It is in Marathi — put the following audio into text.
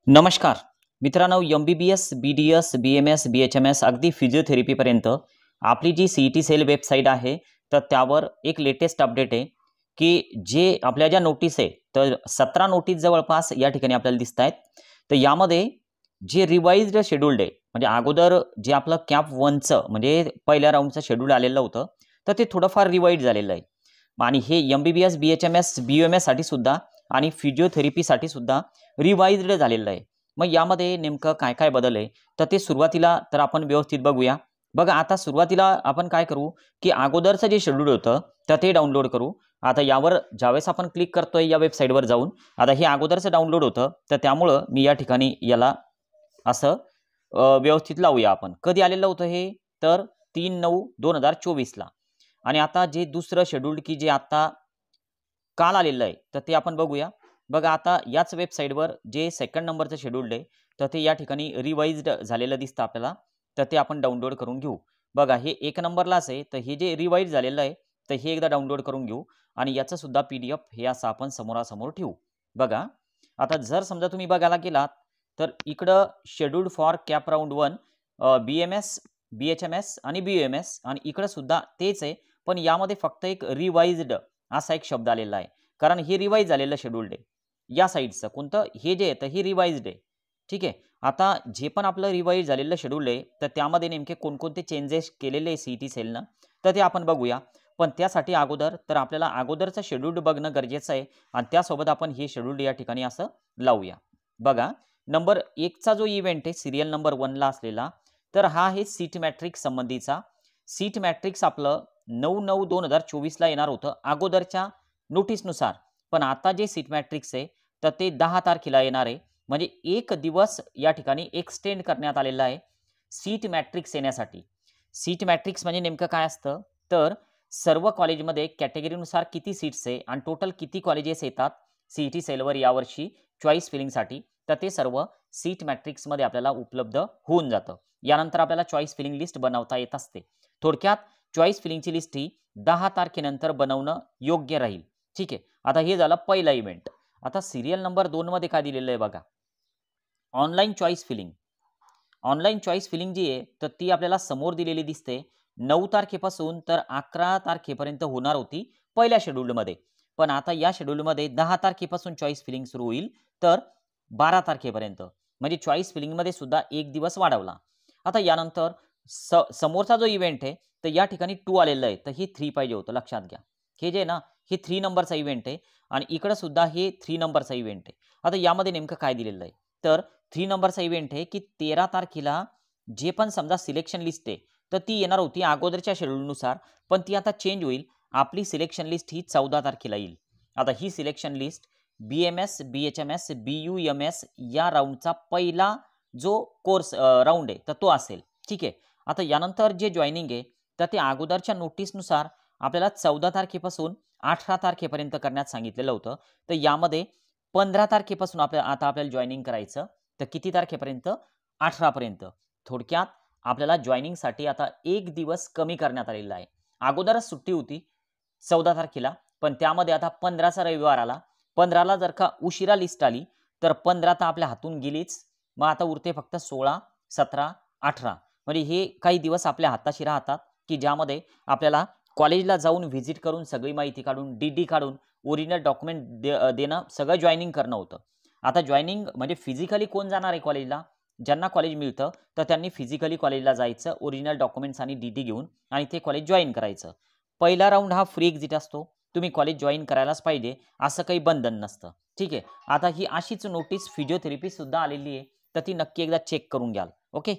नमस्कार मित्रांनो, MBBS, BDS, BMS, BHMS अगदी फिजिओथेरपीपर्यंत आपली जी CET सेल वेबसाईट आहे, तर त्यावर एक लेटेस्ट अपडेट आहे की जे आपल्या ज्या नोटीस आहे, तर 17 नोटीस जवळपास या ठिकाणी आपल्याला दिसत आहेत. तर यामध्ये जे रिवाइज्ड शेड्यूल्ड आहे, म्हणजे अगोदर जे आपलं कॅप 1चं म्हणजे पहिल्या राऊंडचं शेड्यूल आलेलं होतं, तर ते थोडंफार रिवाइड झालेलं आहे. आणि हे MBBS, BHMS, BUMS साठी सुद्धा आणि फिजिओथेरपीसाठी सुद्धा रिवाइज्ड झालेलं आहे. मग यामध्ये नेमकं काय-काय बदल आहे? तर ते सुरुवातीला तर आपण व्यवस्थित बघूया. बघा आता सुरुवातीला आपण काय करू, की अगोदरचं जे शेड्यूल होतं, तर ते डाउनलोड करू. आता यावर ज्यावेळेस आपण क्लिक करतोय या वेबसाईटवर जाऊन, आता हे अगोदरचं डाउनलोड होतं, तर त्यामुळं मी या ठिकाणी याला असं व्यवस्थित लावूया आपण. कधी आलेलं होतं हे? तर 3/9/2024 ला. आणि आता जे दुसरं शेड्यूल की जे आता काल आलेलं आहे, तर ते आपण बघूया. बघा आता याच वेबसाईटवर जे सेकंड नंबरचं शेड्यूल्ड आहे, तर ते या ठिकाणी रिवाइज्ड झालेलं दिसतं आपल्याला. तर ते आपण डाउनलोड करून घेऊ. बघा हे 1 नंबरलाच आहे, तर हे जे रिवाइज झालेलं आहे, तर हे एकदा डाउनलोड करून घेऊ आणि याचं सुद्धा PDF हे असं आपण समोरासमोर ठेवू. बघा, आता जर समजा तुम्ही बघायला गेलात, तर इकडं scheduled for cap round 1 BMS, BHMS आणि BUMS आणि इकडं सुद्धा तेच आहे. पण यामध्ये फक्त एक रिवाइज्ड असा एक शब्द आलेला आहे. कारण हे रिवाइज झालेलं शेड्यूल्ड आहे. या साइडचं कोणतं हे जे आहे तर हे रिवाइज्ड आहे. ठीक आहे. आता जे पण आपलं रिवाइज झालेलं शेड्यूल आहे, तर त्यामध्ये नेमके कोणकोणते चेंजेस केलेले आहे CET सेलनं, तर ते आपण बघूया. पण त्यासाठी अगोदर तर आपल्याला अगोदरचं शेड्यूल्ड बघणं गरजेचं आहे आणि त्यासोबत आपण हे शेड्यूल्ड या ठिकाणी असं लावूया. बघा, नंबर 1 चा जो इव्हेंट आहे सीरियल नंबर 1 ला असलेला, तर हा आहे सीट मॅट्रिक्स संबंधीचा. सीट मॅट्रिक्स आपलं 9/9/2024 ला येणार होतं अगोदरच्या नोटीसनुसार. पण आता जे सीट मॅट्रिक्स आहे, तर ते 10 तारखेला येणार आहे. म्हणजे 1 दिवस या ठिकाणी एक्सटेंड करण्यात आलेला आहे सीट मॅट्रिक्स येण्यासाठी. सीट मॅट्रिक्स म्हणजे नेमकं काय असतं? तर सर्व कॉलेजमध्ये कॅटेगरीनुसार किती सीट्स आहे आणि टोटल किती कॉलेजेस येतात CET सेलवर यावर्षी चॉईस फिलिंगसाठी, तर ते सर्व सीट मॅट्रिक्समध्ये आपल्याला उपलब्ध होऊन जातं. यानंतर आपल्याला चॉईस फिलिंग लिस्ट बनवता येत असते. थोडक्यात चॉईस फिलिंगची लिस्ट ही 10 तारखेनंतर बनवणं योग्य राहील. ठीक आहे. आता हे झालं पहिला इव्हेंट. आता सीरियल नंबर 2 मध्ये काय दिलेलं आहे बघा. Online choice filling. Online choice filling जी आहे, तर ती आपल्याला समोर दिलेली दिसते. 9 तारखेपासून तर 11 तारखेपर्यंत होणार होती पहिल्या शेड्यूलमध्ये. पण आता या शेड्यूलमध्ये 10 तारखेपासून चॉईस फिलिंग सुरू होईल, तर 12 तारखेपर्यंत. म्हणजे चॉईस फिलिंगमध्ये सुद्धा 1 दिवस वाढवला. आता यानंतर समोरचा जो इव्हेंट आहे, तर या ठिकाणी 2 आलेलं आहे, तर हे 3 पाहिजे होतं लक्षात घ्या. हे जे आहे ना, हे 3 नंबरचा इव्हेंट आहे आणि इकडं सुद्धा हे 3 नंबरचा इव्हेंट आहे. आता यामध्ये नेमकं काय दिलेलं आहे? तर 3 नंबरचा इव्हेंट आहे, की 13 तारखेला जे पण समजा सिलेक्शन लिस्ट आहे, तर ती येणार होती अगोदरच्या शेड्यूलनुसार, पण ती आता चेंज होईल. आपली सिलेक्शन लिस्ट ही 14 तारखेला येईल. आता ही selection list BMS, BHMS, BUMS या राउंडचा पहिला जो कोर्स राउंड आहे, तर तो असेल. ठीक आहे. आता यानंतर जे जॉइनिंग आहे, तर ते अगोदरच्या नोटीसनुसार आपल्याला 14 तारखेपासून 18 तारखेपर्यंत करण्यात सांगितलेलं होतं. तर यामध्ये 15 तारखेपासून आता आपल्याला जॉइनिंग करायचं. तर किती तारखेपर्यंत? 18 पर्यंत. थोडक्यात आपल्याला जॉइनिंगसाठी आता 1 दिवस कमी करण्यात आलेला आहे. अगोदरच सुट्टी होती 14 तारखेला, पण त्यामध्ये आता 15चा रविवार आला. 15ला जर का उशिरा लिस्ट आली, तर 15 तर आपल्या हातून गेलीच. मग आता उरते फक्त 16, 17, 18 म्हणजे हे काही दिवस आपल्या हाताशी राहतात, की ज्यामध्ये आपल्याला कॉलेजला जाऊन व्हिजिट करून सगळी माहिती काढून, DD काढून, ओरिजिनल डॉक्युमेंट देणं, सगळं जॉइनिंग करणं होतं. आता जॉइनिंग म्हणजे फिजिकली कोण जाणार आहे कॉलेजला? ज्यांना कॉलेज मिळतं, तर त्यांनी फिजिकली कॉलेजला जायचं, ओरिजिनल डॉक्युमेंट्स आणि DD घेऊन आणि ते कॉलेज जॉइन करायचं. पहिला राउंड हा फ्री एक्झिट असतो. तुम्ही कॉलेज जॉइन करायलाच पाहिजे, असं काही बंधन नसतं. ठीक आहे. आता ही अशीच नोटीस फिजिओथेरपी सुद्धा आलेली आहे, तर ती नक्की एकदा चेक करून घ्याल. ओके.